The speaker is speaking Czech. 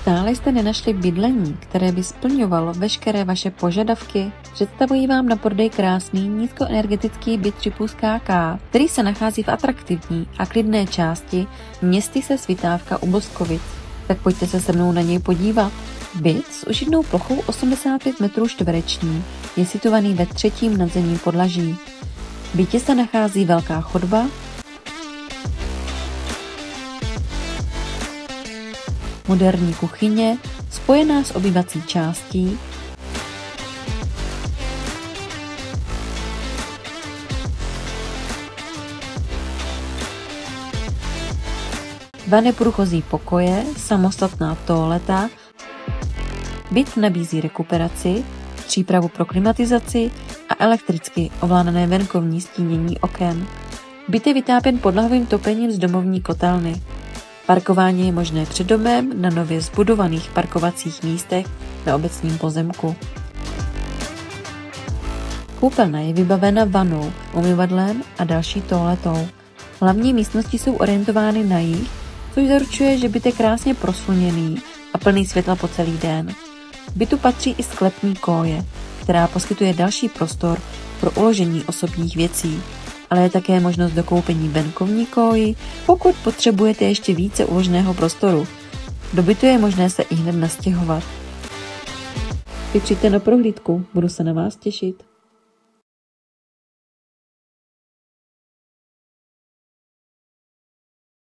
Stále jste nenašli bydlení, které by splňovalo veškeré vaše požadavky? Představuji vám na prodej krásný nízkoenergetický byt 3+, KK, který se nachází v atraktivní a klidné části městyse Svitávka u Boskovic. Tak pojďte se se mnou na něj podívat. Byt s užitnou plochou 85 m2 je situovaný ve 3. nadzemním podlaží. V bytě se nachází velká chodba, moderní kuchyně, spojená s obývací částí, dva neprůchozí pokoje, samostatná toaleta. Byt nabízí rekuperaci, přípravu pro klimatizaci a elektricky ovládané venkovní stínění oken. Byt je vytápěn podlahovým topením z domovní kotelny. Parkování je možné před domem na nově zbudovaných parkovacích místech na obecním pozemku. Koupelna je vybavena vanou, umyvadlem a další toaletou. Hlavní místnosti jsou orientovány na jih, což zaručuje, že byt je krásně prosluněný a plný světla po celý den. K bytu patří i sklepní koje, která poskytuje další prostor pro uložení osobních věcí, ale je také možnost dokoupení venkovní koji, pokud potřebujete ještě více uloženého prostoru. Do bytu je možné se ihned nastěhovat. Přijďte na prohlídku, budu se na vás těšit.